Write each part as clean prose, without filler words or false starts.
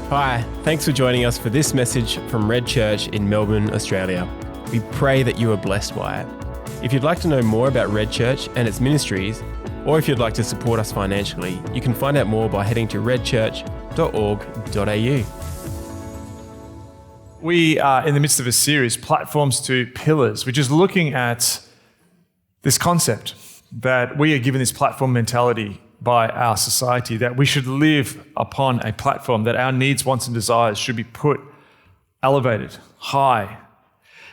Hi, thanks for joining us for this message from Red Church in Melbourne, Australia. We pray that you are blessed by it. If you'd like to know more about Red Church and its ministries, or if you'd like to support us financially, you can find out more by heading to redchurch.org.au. We are in the midst of a series, Platforms to Pillars, which is looking at this concept that we are given this platform mentality by our society, that we should live upon a platform, that our needs, wants, and desires should be put elevated, high.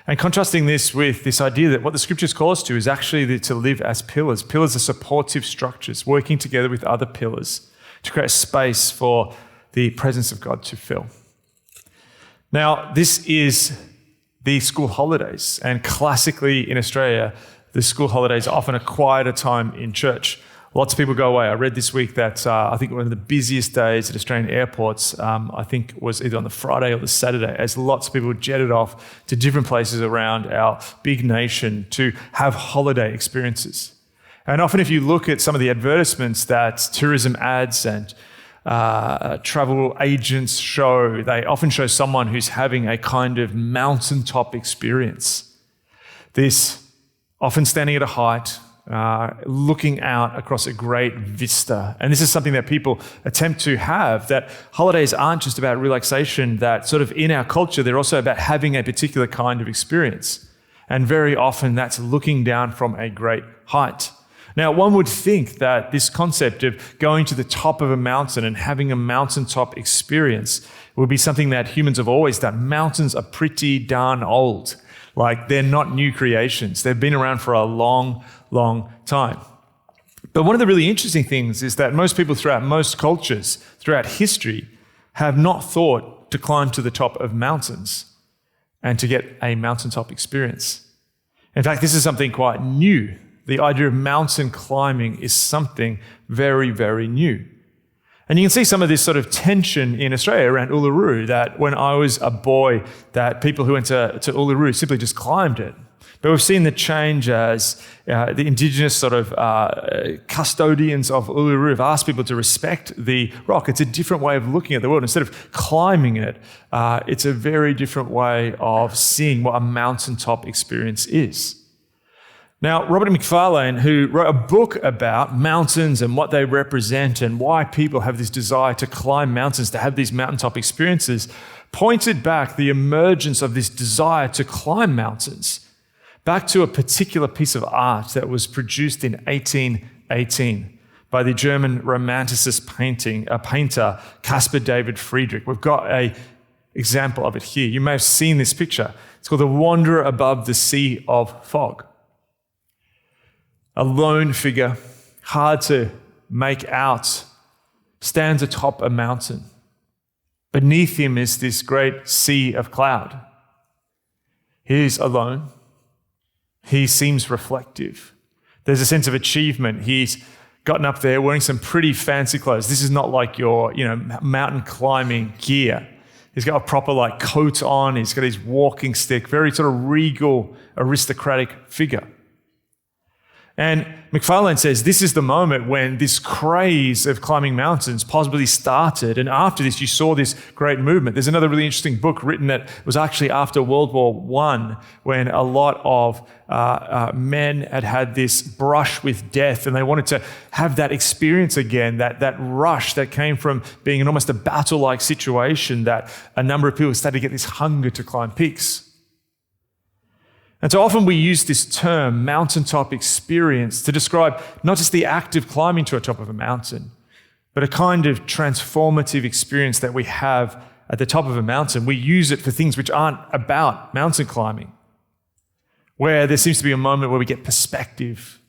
And contrasting this with this idea that what the scriptures call us to is actually to live as pillars. Pillars are supportive structures, working together with other pillars to create a space for the presence of God to fill. Now, this is the school holidays, and classically in Australia, the school holidays are often a quieter time in church. Lots of people go away. I read this week that I think one of the busiest days at Australian airports, I think was either on the Friday or the Saturday, as lots of people jetted off to different places around our big nation to have holiday experiences. And often if you look at some of the advertisements that tourism ads and travel agents show, they often show someone who's having a kind of mountaintop experience. This often standing at a height, looking out across a great vista. And this is something that people attempt to have, that holidays aren't just about relaxation, that sort of in our culture, they're also about having a particular kind of experience. And very often that's looking down from a great height. Now, one would think that this concept of going to the top of a mountain and having a mountaintop experience would be something that humans have always done. Mountains are pretty darn old. Like, they're not new creations. They've been around for a long, long time. But one of the really interesting things is that most people throughout most cultures, throughout history, have not thought to climb to the top of mountains and to get a mountaintop experience. In fact, this is something quite new. The idea of mountain climbing is something very, very new. And you can see some of this sort of tension in Australia around Uluru, that when I was a boy, that people who went to Uluru simply just climbed it. But we've seen the change as the indigenous sort of custodians of Uluru have asked people to respect the rock. It's a different way of looking at the world. Instead of climbing it, it's a very different way of seeing what a mountaintop experience is. Now, Robert Macfarlane, who wrote a book about mountains and what they represent and why people have this desire to climb mountains, to have these mountaintop experiences, pointed back the emergence of this desire to climb mountains back to a particular piece of art that was produced in 1818 by the German Romanticist painter Caspar David Friedrich. We've got an example of it here. You may have seen this picture. It's called The Wanderer Above the Sea of Fog. A lone figure, hard to make out, stands atop a mountain. Beneath him is this great sea of cloud. He's alone. He seems reflective. There's a sense of achievement. He's gotten up there wearing some pretty fancy clothes. This is not like your, mountain climbing gear. He's got a proper coat on. He's got his walking stick, very sort of regal, aristocratic figure. And Macfarlane says this is the moment when this craze of climbing mountains possibly started. And after this, you saw this great movement. There's another really interesting book written that was actually after World War I, when a lot of men had this brush with death, and they wanted to have that experience again, that rush that came from being in almost a battle-like situation, that a number of people started to get this hunger to climb peaks. And so often we use this term, mountaintop experience, to describe not just the act of climbing to the top of a mountain, but a kind of transformative experience that we have at the top of a mountain. We use it for things which aren't about mountain climbing, where there seems to be a moment where we get perspective,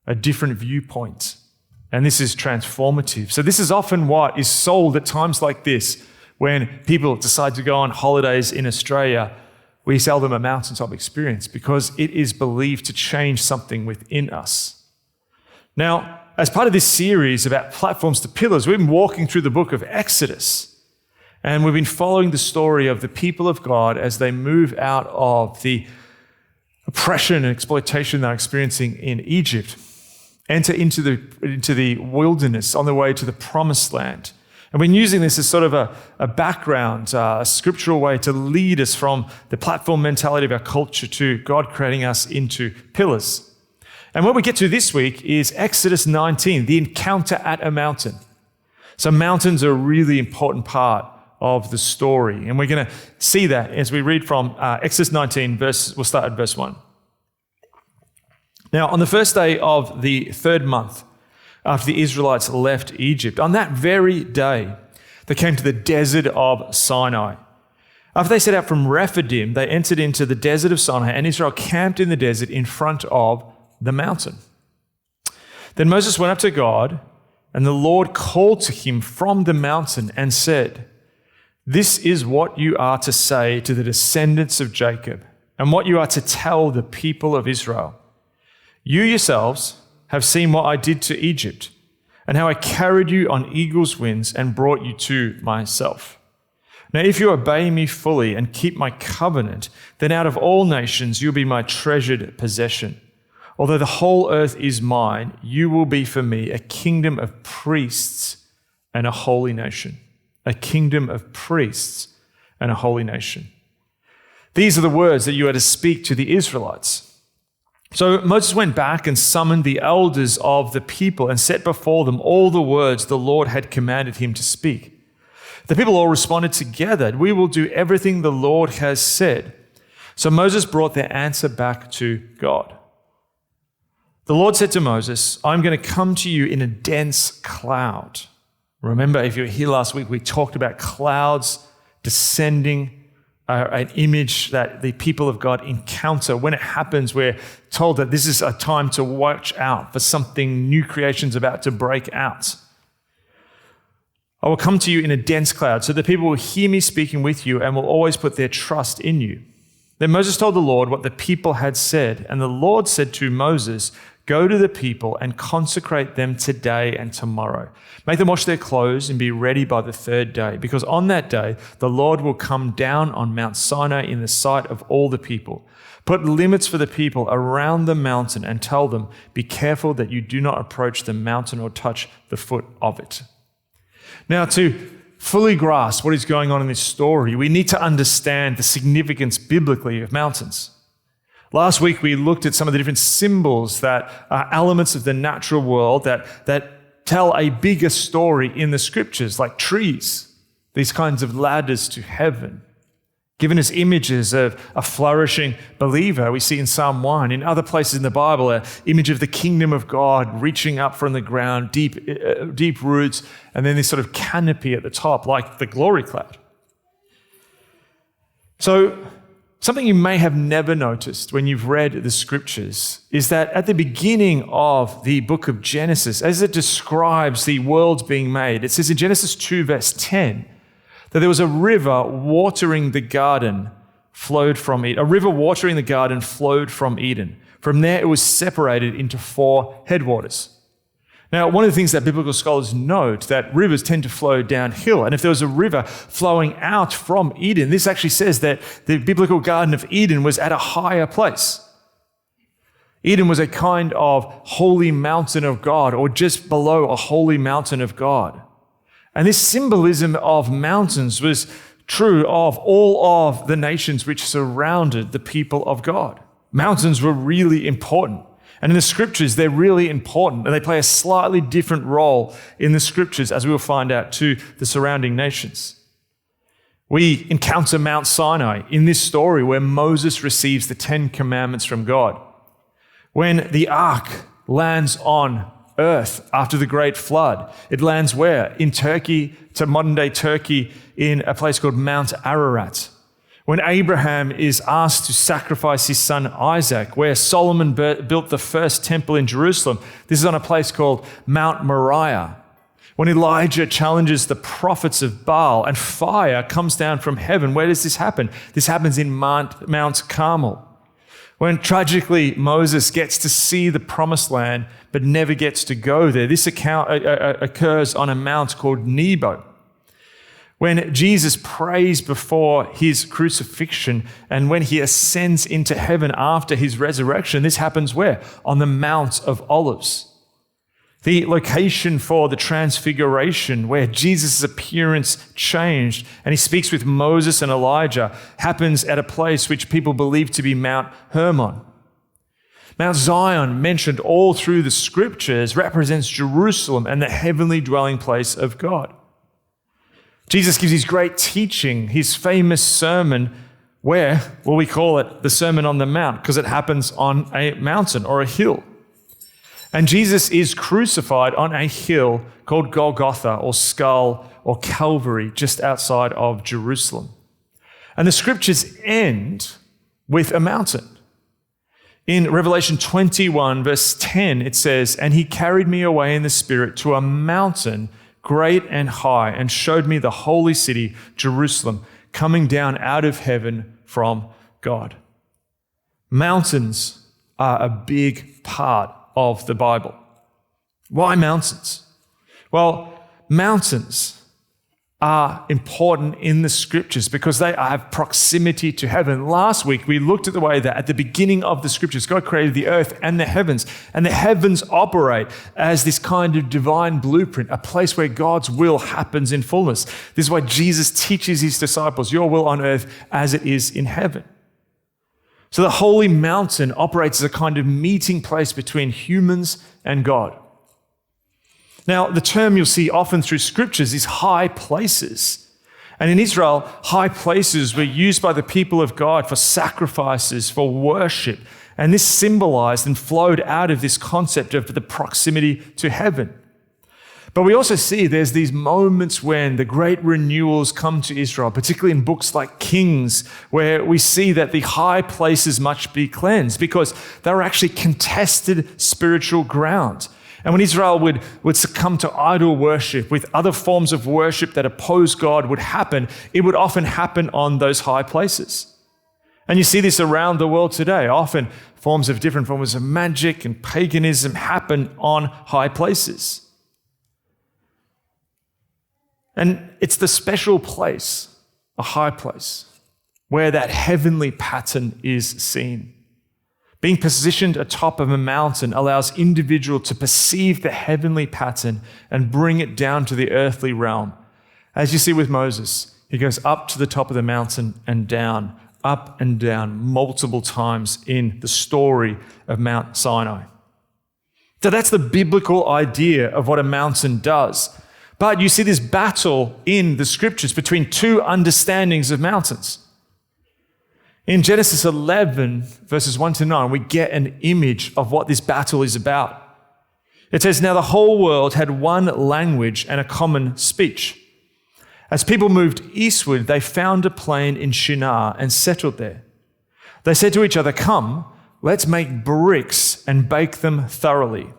a different viewpoint, and this is transformative. So this is often what is sold at times like this, when people decide to go on holidays in Australia. We sell them a mountaintop experience because it is believed to change something within us. Now, as part of this series about platforms to pillars, we've been walking through the book of Exodus, and we've been following the story of the people of God as they move out of the oppression and exploitation they're experiencing in Egypt, enter into the wilderness on their way to the promised land. And we're using this as sort of a background, a scriptural way to lead us from the platform mentality of our culture to God creating us into pillars. And what we get to this week is Exodus 19, the encounter at a mountain. So mountains are a really important part of the story. And we're going to see that as we read from Exodus 19, we'll start at verse 1. Now, on the first day of the third month, after the Israelites left Egypt, on that very day, they came to the desert of Sinai. After they set out from Rephidim, they entered into the desert of Sinai, and Israel camped in the desert in front of the mountain. Then Moses went up to God, and the Lord called to him from the mountain and said, "This is what you are to say to the descendants of Jacob, and what you are to tell the people of Israel. You yourselves have seen what I did to Egypt, and how I carried you on eagle's wings and brought you to myself. Now, if you obey me fully and keep my covenant, then out of all nations you'll be my treasured possession. Although the whole earth is mine, you will be for me a kingdom of priests and a holy nation." A kingdom of priests and a holy nation. These are the words that you are to speak to the Israelites. So Moses went back and summoned the elders of the people and set before them all the words the Lord had commanded him to speak. The people all responded together, "We will do everything the Lord has said." So Moses brought their answer back to God. The Lord said to Moses, "I'm going to come to you in a dense cloud." Remember, if you were here last week, we talked about clouds descending, an image that the people of God encounter. When it happens, we're told that this is a time to watch out for something, new creation's about to break out. "I will come to you in a dense cloud, so that people will hear me speaking with you and will always put their trust in you." Then Moses told the Lord what the people had said, and the Lord said to Moses, "Go to the people and consecrate them today and tomorrow. Make them wash their clothes and be ready by the third day, because on that day the Lord will come down on Mount Sinai in the sight of all the people. Put limits for the people around the mountain and tell them, be careful that you do not approach the mountain or touch the foot of it." Now, to fully grasp what is going on in this story, we need to understand the significance biblically of mountains. Last week, we looked at some of the different symbols that are elements of the natural world that tell a bigger story in the scriptures, like trees, these kinds of ladders to heaven, given as images of a flourishing believer. We see in Psalm 1, in other places in the Bible, an image of the kingdom of God reaching up from the ground, deep roots, and then this sort of canopy at the top, like the glory cloud. So, something you may have never noticed when you've read the scriptures is that at the beginning of the book of Genesis, as it describes the world being made, it says in Genesis 2 verse 10 that there was a river watering the garden flowed from Eden. A river watering the garden flowed from Eden. From there it was separated into 4 headwaters. Now, one of the things that biblical scholars note that rivers tend to flow downhill. And if there was a river flowing out from Eden, this actually says that the biblical Garden of Eden was at a higher place. Eden was a kind of holy mountain of God, or just below a holy mountain of God. And this symbolism of mountains was true of all of the nations which surrounded the people of God. Mountains were really important. And in the scriptures, they're really important, and they play a slightly different role in the scriptures, as we will find out, to the surrounding nations. We encounter Mount Sinai in this story where Moses receives the 10 Commandments from God. When the ark lands on earth after the great flood, it lands where? In Turkey, to modern-day Turkey, in a place called Mount Ararat. When Abraham is asked to sacrifice his son Isaac, where Solomon built the first temple in Jerusalem, this is on a place called Mount Moriah. When Elijah challenges the prophets of Baal and fire comes down from heaven, where does this happen? This happens in Mount Carmel. When tragically Moses gets to see the promised land but never gets to go there, this account occurs on a mount called Nebo. When Jesus prays before his crucifixion and when he ascends into heaven after his resurrection, this happens where? On the Mount of Olives. The location for the transfiguration, where Jesus' appearance changed and he speaks with Moses and Elijah, happens at a place which people believe to be Mount Hermon. Mount Zion, mentioned all through the scriptures, represents Jerusalem and the heavenly dwelling place of God. Jesus gives his great teaching, his famous sermon, where, well, we call it the Sermon on the Mount because it happens on a mountain or a hill. And Jesus is crucified on a hill called Golgotha or Skull or Calvary just outside of Jerusalem. And the scriptures end with a mountain. In Revelation 21, verse 10, it says, "And he carried me away in the Spirit to a mountain great and high, and showed me the holy city, Jerusalem, coming down out of heaven from God." Mountains are a big part of the Bible. Why mountains? Well, mountains are important in the scriptures because they have proximity to heaven. Last week, we looked at the way that at the beginning of the scriptures, God created the earth and the heavens operate as this kind of divine blueprint, a place where God's will happens in fullness. This is why Jesus teaches his disciples, your will on earth as it is in heaven. So the holy mountain operates as a kind of meeting place between humans and God. Now, the term you'll see often through scriptures is high places. And in Israel, high places were used by the people of God for sacrifices, for worship. And this symbolized and flowed out of this concept of the proximity to heaven. But we also see there's these moments when the great renewals come to Israel, particularly in books like Kings, where we see that the high places must be cleansed because they were actually contested spiritual ground. And when Israel would succumb to idol worship, with other forms of worship that oppose God would happen, it would often happen on those high places. And you see this around the world today. Often different forms of magic and paganism happen on high places. And it's the special place, a high place, where that heavenly pattern is seen. Being positioned atop of a mountain allows individual to perceive the heavenly pattern and bring it down to the earthly realm. As you see with Moses, he goes up to the top of the mountain and down, up and down multiple times in the story of Mount Sinai. So that's the biblical idea of what a mountain does. But you see this battle in the scriptures between two understandings of mountains. In Genesis 11, verses 1 to 9, we get an image of what this battle is about. It says, "Now the whole world had one language and a common speech. As people moved eastward, they found a plain in Shinar and settled there. They said to each other, 'Come, let's make bricks and bake them thoroughly.'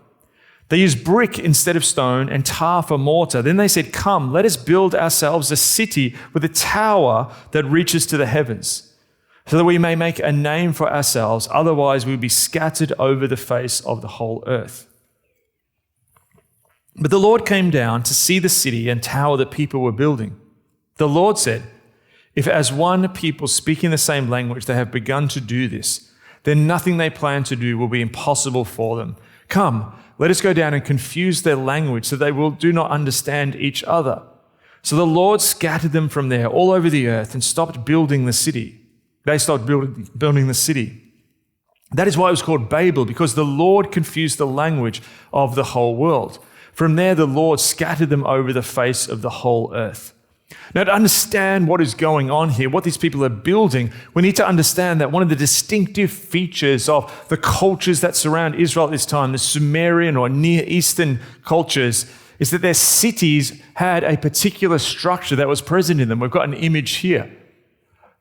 They used brick instead of stone and tar for mortar. Then they said, 'Come, let us build ourselves a city with a tower that reaches to the heavens, so that we may make a name for ourselves. Otherwise, we'll be scattered over the face of the whole earth.' But the Lord came down to see the city and tower that people were building. The Lord said, 'If as one people speaking the same language they have begun to do this, then nothing they plan to do will be impossible for them. Come, let us go down and confuse their language so they do not understand each other.' So the Lord scattered them from there all over the earth and stopped building the city. They stopped building the city. That is why it was called Babel, because the Lord confused the language of the whole world. From there, the Lord scattered them over the face of the whole earth." Now, to understand what is going on here, what these people are building, we need to understand that one of the distinctive features of the cultures that surround Israel at this time, the Sumerian or Near Eastern cultures, is that their cities had a particular structure that was present in them. We've got an image here.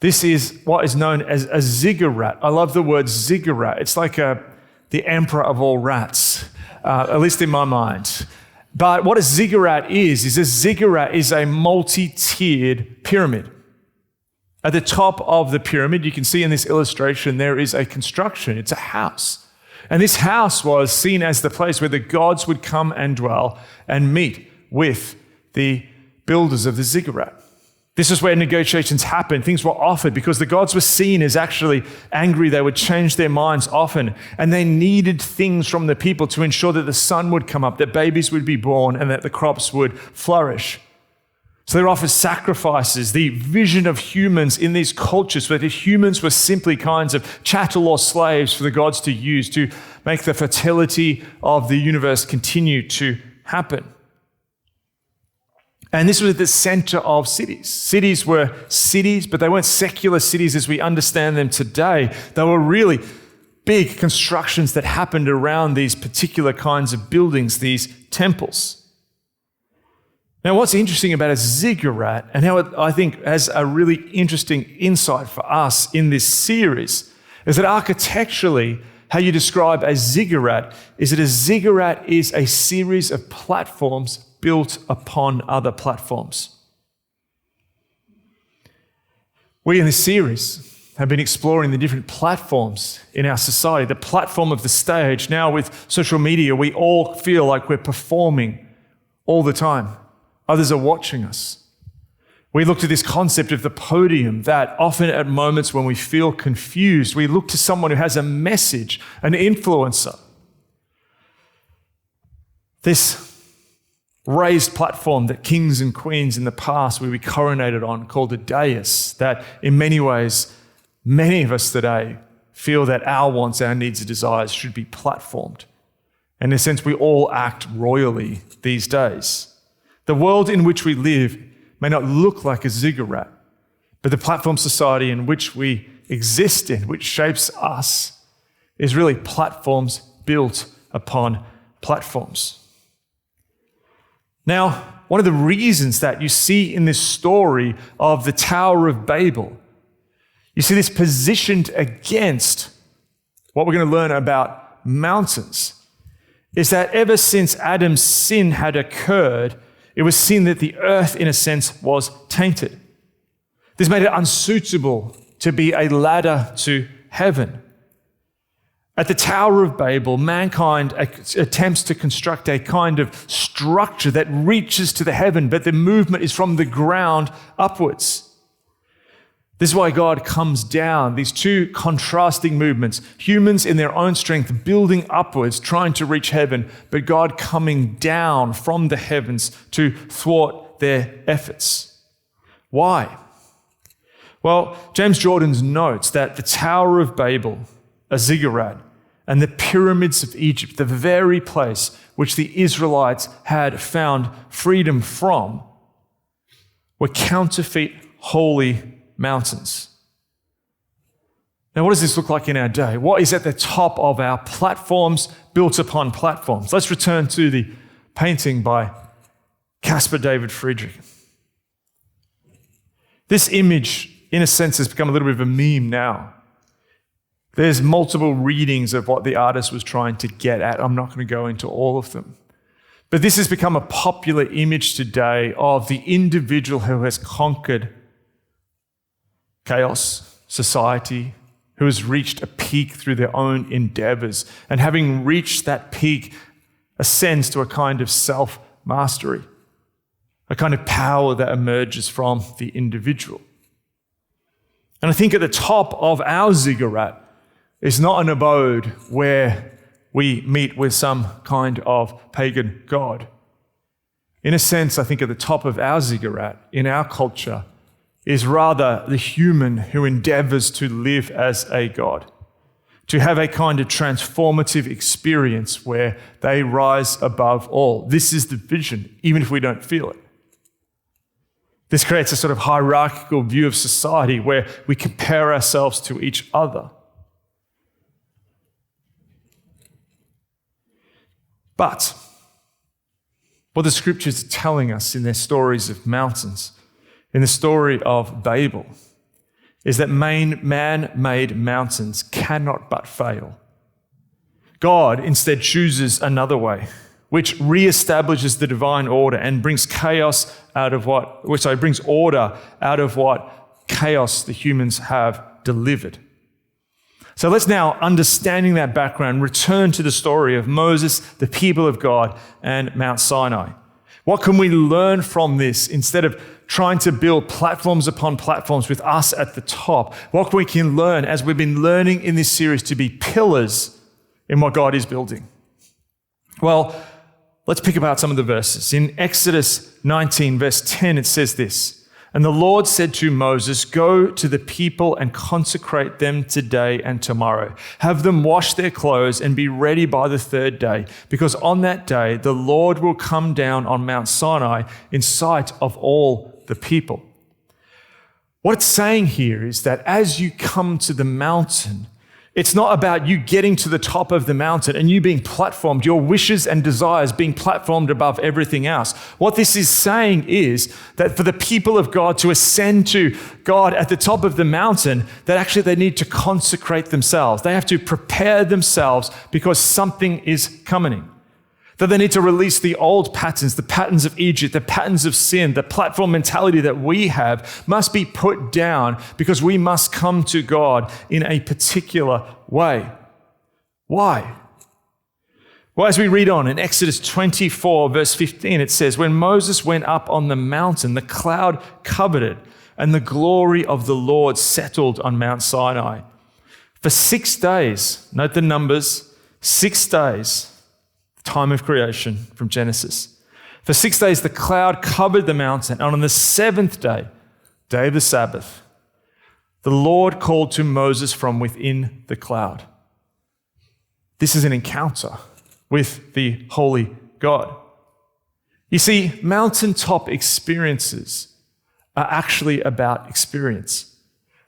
This is what is known as a ziggurat. I love the word ziggurat. It's like the emperor of all rats, at least in my mind. But what a ziggurat is a ziggurat is a multi-tiered pyramid. At the top of the pyramid, you can see in this illustration, there is a construction. It's a house. And this house was seen as the place where the gods would come and dwell and meet with the builders of the ziggurat. This is where negotiations happened. Things were offered because the gods were seen as actually angry. They would change their minds often, and they needed things from the people to ensure that the sun would come up, that babies would be born, and that the crops would flourish. So they offered sacrifices. The vision of humans in these cultures, where the humans were simply kinds of chattel or slaves for the gods to use to make the fertility of the universe continue to happen. And this was at the center of cities. Cities were cities, but they weren't secular cities as we understand them today. They were really big constructions that happened around these particular kinds of buildings, these temples. Now, what's interesting about a ziggurat, and how it, I think, has a really interesting insight for us in this series, is that architecturally, how you describe a ziggurat is that a ziggurat is a series of platforms built upon other platforms. We in this series have been exploring the different platforms in our society. The platform of the stage. Now with social media, we all feel like we're performing all the time. Others are watching us. We look to this concept of the podium that often at moments when we feel confused, we look to someone who has a message, an influencer. This raised platform that kings and queens in the past would be coronated on, called a dais, that in many ways, many of us today feel that our wants, our needs and desires should be platformed. And in a sense, we all act royally these days. The world in which we live may not look like a ziggurat, but the platform society in which we exist in, which shapes us, is really platforms built upon platforms. Now, one of the reasons that you see in this story of the Tower of Babel, you see this positioned against what we're going to learn about mountains, is that ever since Adam's sin had occurred, it was seen that the earth, in a sense, was tainted. This made it unsuitable to be a ladder to heaven. At the Tower of Babel, mankind attempts to construct a kind of structure that reaches to the heaven, but the movement is from the ground upwards. This is why God comes down, these two contrasting movements, humans in their own strength building upwards, trying to reach heaven, but God coming down from the heavens to thwart their efforts. Why? Well, James Jordan notes that the Tower of Babel, a ziggurat, and the pyramids of Egypt, the very place which the Israelites had found freedom from, were counterfeit holy mountains. Now, what does this look like in our day? What is at the top of our platforms built upon platforms? Let's return to the painting by Caspar David Friedrich. This image, in a sense, has become a little bit of a meme now. There's multiple readings of what the artist was trying to get at. I'm not going to go into all of them. But this has become a popular image today of the individual who has conquered chaos, society, who has reached a peak through their own endeavors, and having reached that peak, ascends to a kind of self-mastery, a kind of power that emerges from the individual. And I think at the top of our ziggurat is not an abode where we meet with some kind of pagan god. In a sense, I think at the top of our ziggurat, in our culture, is rather the human who endeavors to live as a god, to have a kind of transformative experience where they rise above all. This is the vision, even if we don't feel it. This creates a sort of hierarchical view of society where we compare ourselves to each other. But what the scriptures are telling us in their stories of mountains, in the story of Babel, is that man-made mountains cannot but fail. God instead chooses another way, which reestablishes the divine order and brings brings order out of what chaos the humans have delivered. So let's now, understanding that background, return to the story of Moses, the people of God, and Mount Sinai. What can we learn from this instead of trying to build platforms upon platforms with us at the top? What we can learn as we've been learning in this series to be pillars in what God is building? Well, let's pick apart some of the verses. In Exodus 19, verse 10, it says this, "And the Lord said to Moses, go to the people and consecrate them today and tomorrow. Have them wash their clothes and be ready by the third day, because on that day the Lord will come down on Mount Sinai in sight of all the people." What it's saying here is that as you come to the mountain, it's not about you getting to the top of the mountain and you being platformed, your wishes and desires being platformed above everything else. What this is saying is that for the people of God to ascend to God at the top of the mountain, that actually they need to consecrate themselves. They have to prepare themselves because something is coming. That they need to release the old patterns, the patterns of Egypt, the patterns of sin, the platform mentality that we have must be put down because we must come to God in a particular way. Why? Well, as we read on in Exodus 24, verse 15, it says, "When Moses went up on the mountain, the cloud covered it, and the glory of the Lord settled on Mount Sinai. For 6 days," note the numbers, 6 days, time of creation from Genesis. "For 6 days the cloud covered the mountain, and on the 7th day, day of the Sabbath, the Lord called to Moses from within the cloud." This is an encounter with the holy God. You see, mountaintop experiences are actually about experience.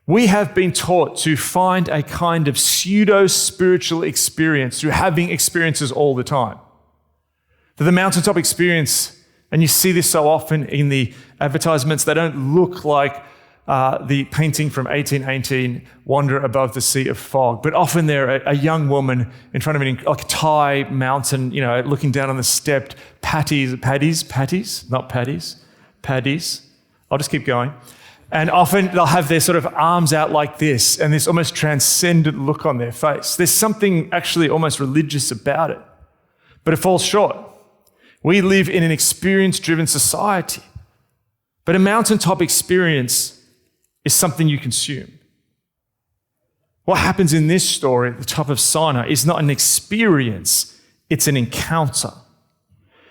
We have been taught to find a kind of pseudo-spiritual experience through having experiences all the time. The mountaintop experience, and you see this so often in the advertisements, they don't look like the painting from 1818, Wander Above the Sea of Fog, but often they're a young woman in front of like a Thai mountain, looking down on the stepped paddies. I'll just keep going. And often they'll have their sort of arms out like this and this almost transcendent look on their face. There's something actually almost religious about it, but it falls short. We live in an experience-driven society, but a mountaintop experience is something you consume. What happens in this story at the top of Sinai is not an experience, it's an encounter.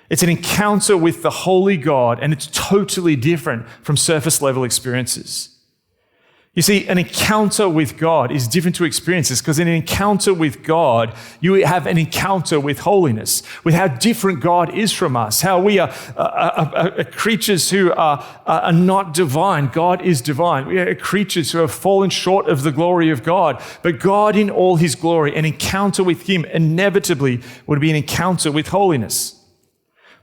It's an encounter with the holy God, and it's totally different from surface level experiences. You see, an encounter with God is different to experiences because in an encounter with God, you have an encounter with holiness, with how different God is from us, how we are creatures who are not divine. God is divine. We are creatures who have fallen short of the glory of God, but God in all his glory, an encounter with him inevitably would be an encounter with holiness.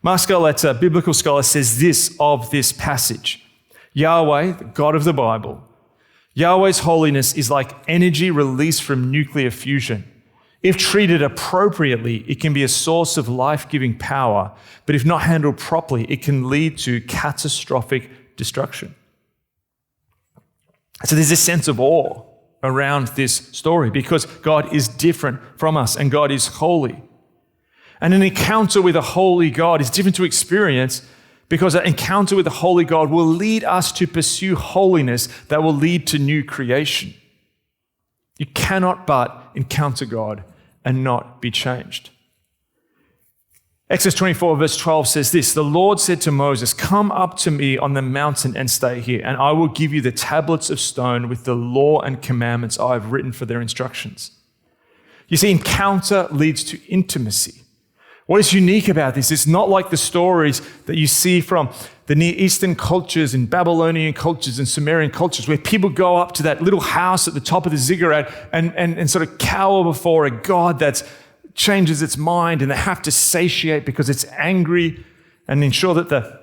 Mark Scarlett, a biblical scholar, says this of this passage: Yahweh, the God of the Bible, Yahweh's holiness is like energy released from nuclear fusion. If treated appropriately, it can be a source of life-giving power, but if not handled properly, it can lead to catastrophic destruction. So there's this sense of awe around this story because God is different from us and God is holy. And an encounter with a holy God is different to experience because an encounter with a holy God will lead us to pursue holiness that will lead to new creation. You cannot but encounter God and not be changed. Exodus 24 verse 12 says this: "The Lord said to Moses, come up to me on the mountain and stay here, and I will give you the tablets of stone with the law and commandments I have written for their instructions." You see, encounter leads to intimacy. What is unique about this? It's not like the stories that you see from the Near Eastern cultures and Babylonian cultures and Sumerian cultures where people go up to that little house at the top of the ziggurat and sort of cower before a God that changes its mind, and they have to satiate because it's angry and ensure that the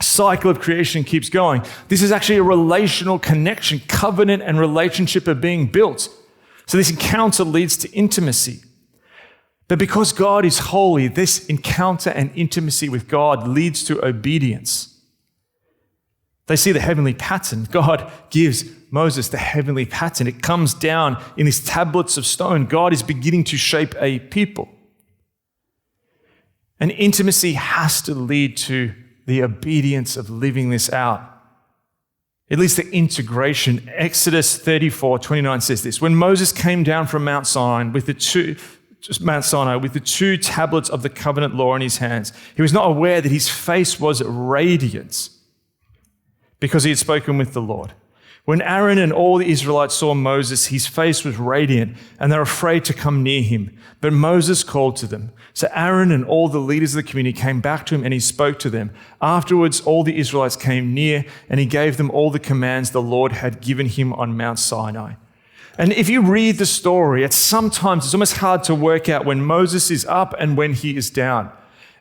cycle of creation keeps going. This is actually a relational connection. Covenant and relationship are being built. So this encounter leads to intimacy. But because God is holy, this encounter and intimacy with God leads to obedience. They see the heavenly pattern. God gives Moses the heavenly pattern. It comes down in these tablets of stone. God is beginning to shape a people. And intimacy has to lead to the obedience of living this out. It leads to integration. Exodus 34:29 says this: when Moses came down from Mount Sinai with the two tablets of the covenant law in his hands, he was not aware that his face was radiant because he had spoken with the Lord. When Aaron and all the Israelites saw Moses, his face was radiant, and they were afraid to come near him. But Moses called to them. So Aaron and all the leaders of the community came back to him, and he spoke to them. Afterwards, all the Israelites came near, and he gave them all the commands the Lord had given him on Mount Sinai. And if you read the story, sometimes it's almost hard to work out when Moses is up and when he is down.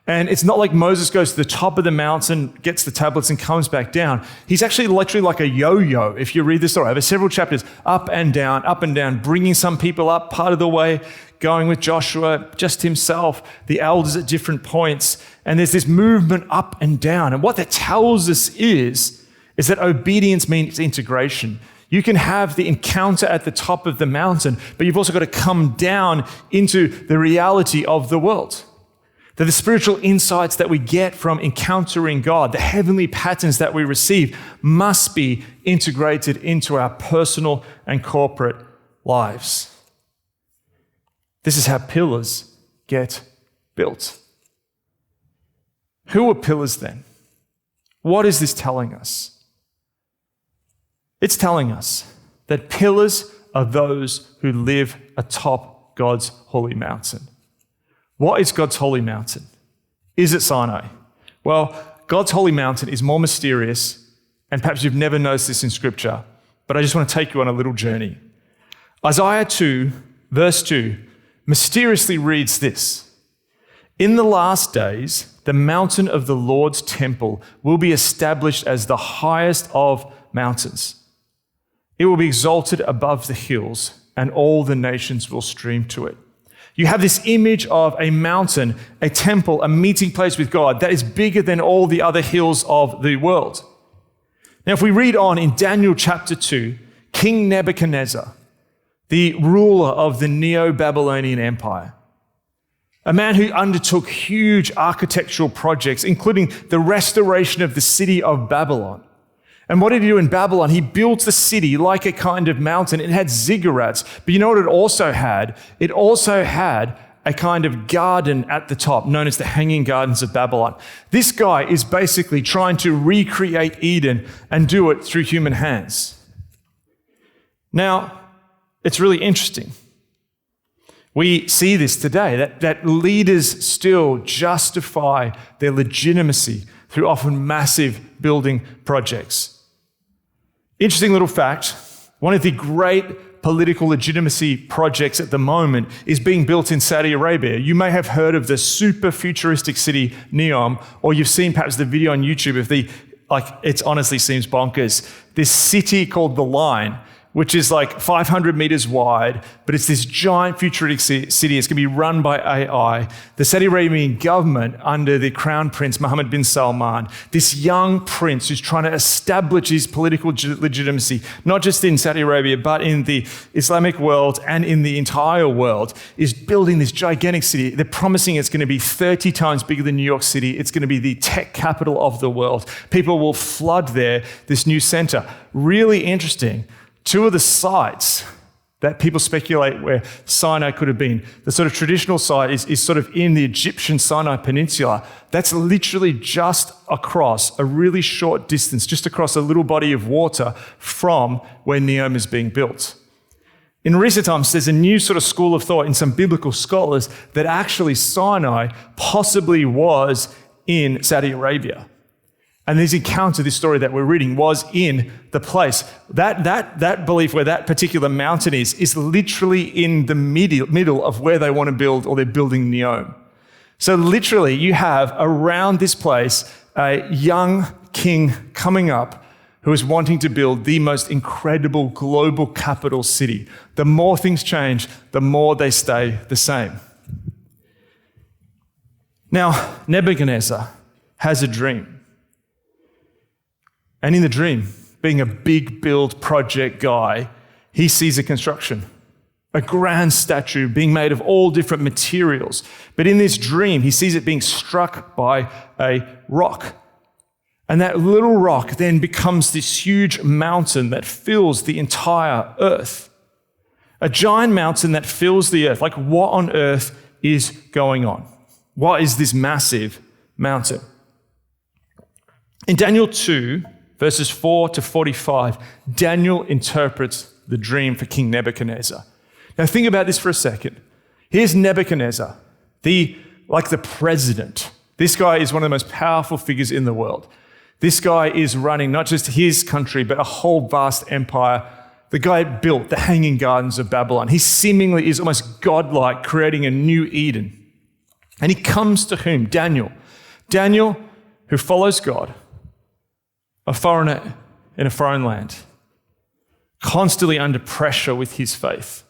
And it's not like Moses goes to the top of the mountain, gets the tablets, and comes back down. He's actually literally like a yo-yo, if you read the story. Over several chapters, up and down, bringing some people up part of the way, going with Joshua, just himself, the elders at different points. And there's this movement up and down. And what that tells us is that obedience means integration. You can have the encounter at the top of the mountain, but you've also got to come down into the reality of the world. That the spiritual insights that we get from encountering God, the heavenly patterns that we receive, must be integrated into our personal and corporate lives. This is how pillars get built. Who are pillars then? What is this telling us? It's telling us that pillars are those who live atop God's holy mountain. What is God's holy mountain? Is it Sinai? Well, God's holy mountain is more mysterious, and perhaps you've never noticed this in Scripture, but I just want to take you on a little journey. Isaiah 2, verse 2, mysteriously reads this: "In the last days, the mountain of the Lord's temple will be established as the highest of mountains. It will be exalted above the hills, and all the nations will stream to it." You have this image of a mountain, a temple, a meeting place with God that is bigger than all the other hills of the world. Now, if we read on in Daniel chapter 2, King Nebuchadnezzar, the ruler of the Neo-Babylonian Empire, a man who undertook huge architectural projects, including the restoration of the city of Babylon. And what did he do in Babylon? He built the city like a kind of mountain. It had ziggurats. But you know what it also had? It also had a kind of garden at the top, known as the Hanging Gardens of Babylon. This guy is basically trying to recreate Eden and do it through human hands. Now, it's really interesting. We see this today, that leaders still justify their legitimacy through often massive building projects. Interesting little fact, one of the great political legitimacy projects at the moment is being built in Saudi Arabia. You may have heard of the super futuristic city Neom, or you've seen perhaps the video on YouTube of it honestly seems bonkers. This city called The Line, which is like 500 meters wide, but it's this giant futuristic city. It's going to be run by AI. The Saudi Arabian government, under the Crown Prince Mohammed bin Salman, this young prince who's trying to establish his political legitimacy, not just in Saudi Arabia, but in the Islamic world and in the entire world, is building this gigantic city. They're promising it's going to be 30 times bigger than New York City. It's going to be the tech capital of the world. People will flood there, this new center. Really interesting. Two of the sites that people speculate where Sinai could have been, the sort of traditional site is sort of in the Egyptian Sinai Peninsula. That's literally just across a really short distance, just across a little body of water from where Neom is being built. In recent times, there's a new sort of school of thought in some biblical scholars that actually Sinai possibly was in Saudi Arabia. And this encounter, this story that we're reading, was in the place. That belief where that particular mountain is literally in the middle of where they want to build, or they're building Neom. So literally you have around this place a young king coming up who is wanting to build the most incredible global capital city. The more things change, the more they stay the same. Now, Nebuchadnezzar has a dream. And in the dream, being a big build project guy, he sees a construction, a grand statue being made of all different materials. But in this dream, he sees it being struck by a rock. And that little rock then becomes this huge mountain that fills the entire earth. A giant mountain that fills the earth. Like, what on earth is going on? What is this massive mountain? In Daniel 2, verses 4 to 45, Daniel interprets the dream for King Nebuchadnezzar. Now think about this for a second. Here's Nebuchadnezzar, the president. This guy is one of the most powerful figures in the world. This guy is running not just his country, but a whole vast empire. The guy built the Hanging Gardens of Babylon. He seemingly is almost godlike, creating a new Eden. And he comes to whom? Daniel. Daniel, who follows God, a foreigner in a foreign land, constantly under pressure with his faith,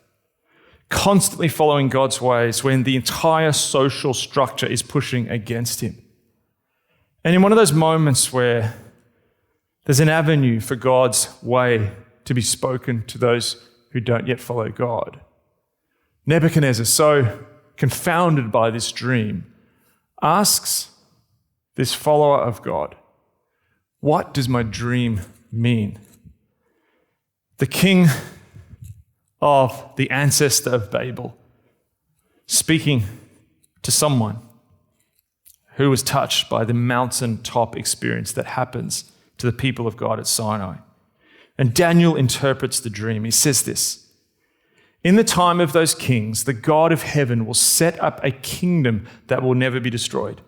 constantly following God's ways when the entire social structure is pushing against him. And in one of those moments where there's an avenue for God's way to be spoken to those who don't yet follow God, Nebuchadnezzar, so confounded by this dream, asks this follower of God, "What does my dream mean?" The king of the ancestor of Babel, speaking to someone who was touched by the mountaintop experience that happens to the people of God at Sinai. And Daniel interprets the dream. He says this, "In the time of those kings, the God of heaven will set up a kingdom that will never be destroyed,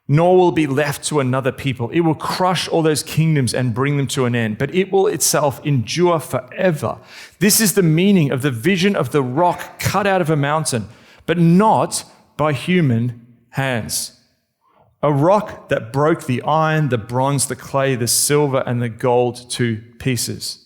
nor will be left to another people. It will crush all those kingdoms and bring them to an end, but it will itself endure forever. This is the meaning of the vision of the rock cut out of a mountain, but not by human hands. A rock that broke the iron, the bronze, the clay, the silver, and the gold to pieces."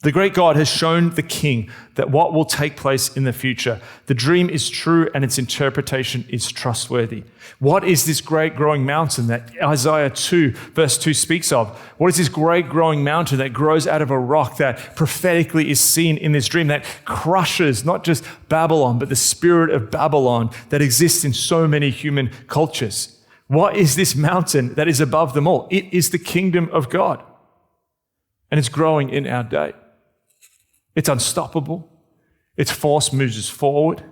The great God has shown the king that what will take place in the future. The dream is true and its interpretation is trustworthy. What is this great growing mountain that Isaiah 2 verse 2 speaks of? What is this great growing mountain that grows out of a rock that prophetically is seen in this dream that crushes not just Babylon, but the spirit of Babylon that exists in so many human cultures? What is this mountain that is above them all? It is the kingdom of God. And it's growing in our day. It's unstoppable. Its force moves us forward.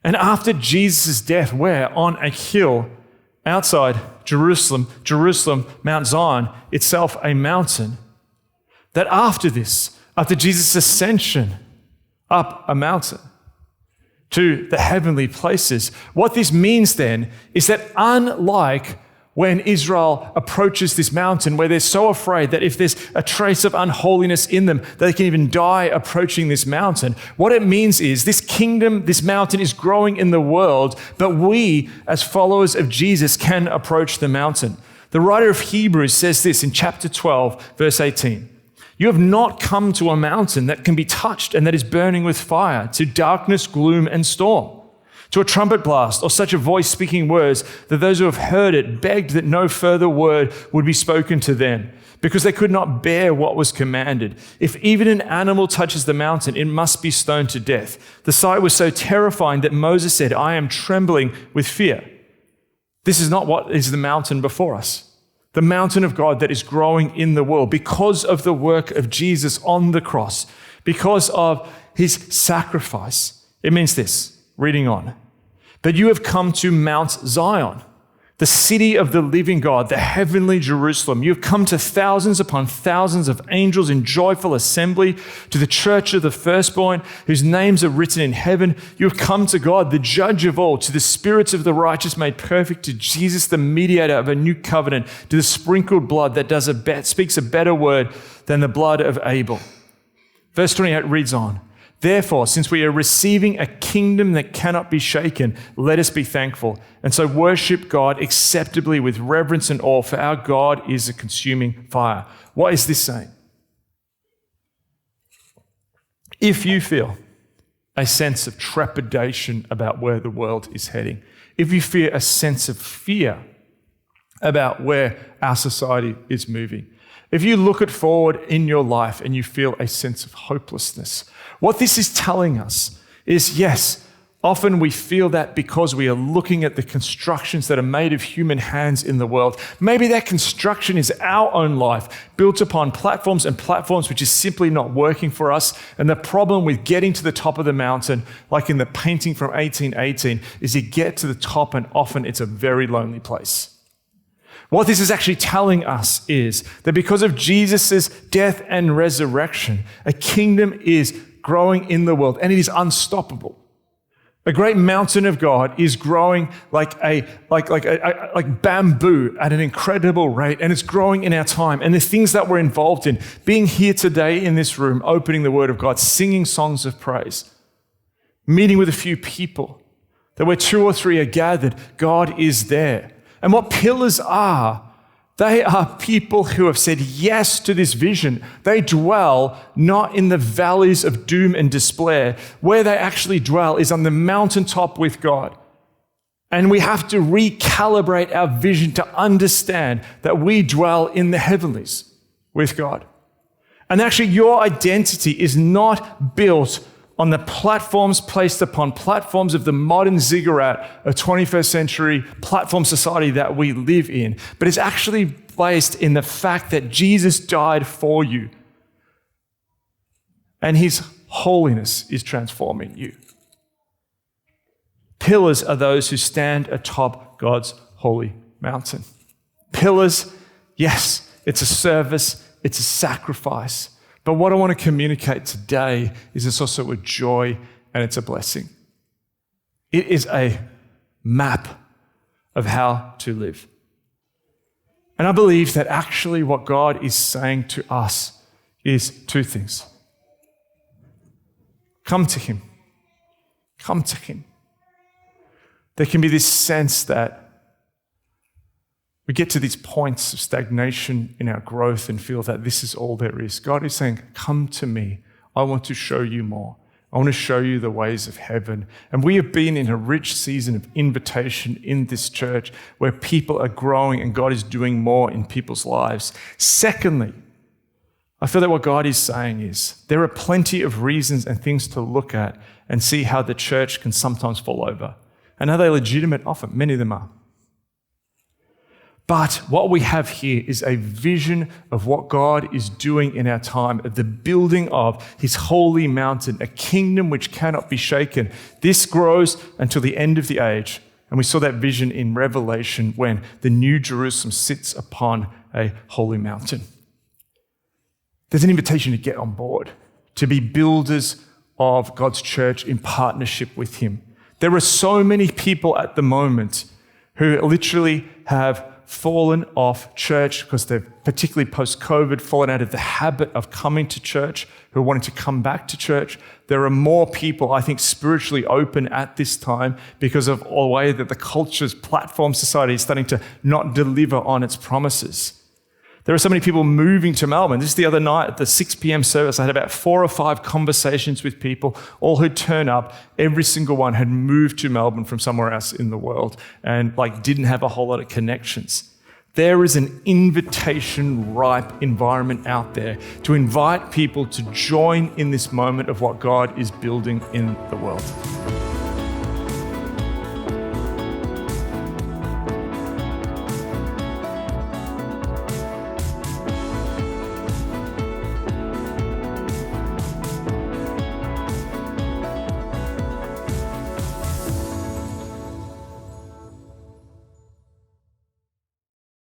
And after Jesus' death, where? On a hill outside Jerusalem, Mount Zion, itself a mountain, that after this, after Jesus' ascension up a mountain to the heavenly places, what this means then is that unlike when Israel approaches this mountain where they're so afraid that if there's a trace of unholiness in them, they can even die approaching this mountain. What it means is this kingdom, this mountain is growing in the world, but we as followers of Jesus can approach the mountain. The writer of Hebrews says this in chapter 12, verse 18. "You have not come to a mountain that can be touched and that is burning with fire, to darkness, gloom, and storm, to a trumpet blast or such a voice speaking words that those who have heard it begged that no further word would be spoken to them, because they could not bear what was commanded. If even an animal touches the mountain, it must be stoned to death. The sight was so terrifying that Moses said, 'I am trembling with fear.'" This is not what is the mountain before us. The mountain of God that is growing in the world because of the work of Jesus on the cross, because of his sacrifice. It means this, reading on. "But you have come to Mount Zion, the city of the living God, the heavenly Jerusalem. You have come to thousands upon thousands of angels in joyful assembly, to the church of the firstborn, whose names are written in heaven. You have come to God, the judge of all, to the spirits of the righteous made perfect, to Jesus, the mediator of a new covenant, to the sprinkled blood that speaks a better word than the blood of Abel." Verse 28 reads on. "Therefore, since we are receiving a kingdom that cannot be shaken, let us be thankful. And so worship God acceptably with reverence and awe, for our God is a consuming fire." What is this saying? If you feel a sense of trepidation about where the world is heading, if you feel a sense of fear about where our society is moving, if you look forward in your life and you feel a sense of hopelessness, what this is telling us is, yes, Often we feel that because we are looking at the constructions that are made of human hands in the world. Maybe that construction is our own life, built upon platforms which is simply not working for us. And the problem with getting to the top of the mountain, like in the painting from 1818, is you get to the top and often it's a very lonely place. What this is actually telling us is that because of Jesus' death and resurrection, a kingdom is growing in the world and it is unstoppable. A great mountain of God is growing like bamboo at an incredible rate, and it's growing in our time. And the things that we're involved in, being here today in this room, opening the Word of God, singing songs of praise, meeting with a few people, that where 2 or 3 are gathered, God is there. And what pillars are, they are people who have said yes to this vision. They dwell not in the valleys of doom and despair. Where they actually dwell is on the mountaintop with God. And we have to recalibrate our vision to understand that we dwell in the heavenlies with God. And actually, your identity is not built on the platforms placed upon platforms of the modern ziggurat, a 21st century platform society that we live in, but it's actually placed in the fact that Jesus died for you and his holiness is transforming you. Pillars are those who stand atop God's holy mountain. Pillars, yes, it's a service, it's a sacrifice. But what I want to communicate today is it's also a joy and it's a blessing. It is a map of how to live. And I believe that actually what God is saying to us is 2 things. Come to him. Come to him. There can be this sense that we get to these points of stagnation in our growth and feel that this is all there is. God is saying, come to me. I want to show you more. I want to show you the ways of heaven. And we have been in a rich season of invitation in this church where people are growing and God is doing more in people's lives. Secondly, I feel that what God is saying is there are plenty of reasons and things to look at and see how the church can sometimes fall over. And are they legitimate? Often, many of them are. But what we have here is a vision of what God is doing in our time, of the building of his holy mountain, a kingdom which cannot be shaken. This grows until the end of the age. And we saw that vision in Revelation when the new Jerusalem sits upon a holy mountain. There's an invitation to get on board, to be builders of God's church in partnership with him. There are so many people at the moment who literally have fallen off church because they've, particularly post-COVID, fallen out of the habit of coming to church, who are wanting to come back to church. There are more people, I think, spiritually open at this time because of the way that the culture's platform society is starting to not deliver on its promises. There are so many people moving to Melbourne. Just the other night at the 6 p.m. service, I had about 4 or 5 conversations with people, all who'd turn up. Every single one had moved to Melbourne from somewhere else in the world and didn't have a whole lot of connections. There is an invitation-ripe environment out there to invite people to join in this moment of what God is building in the world.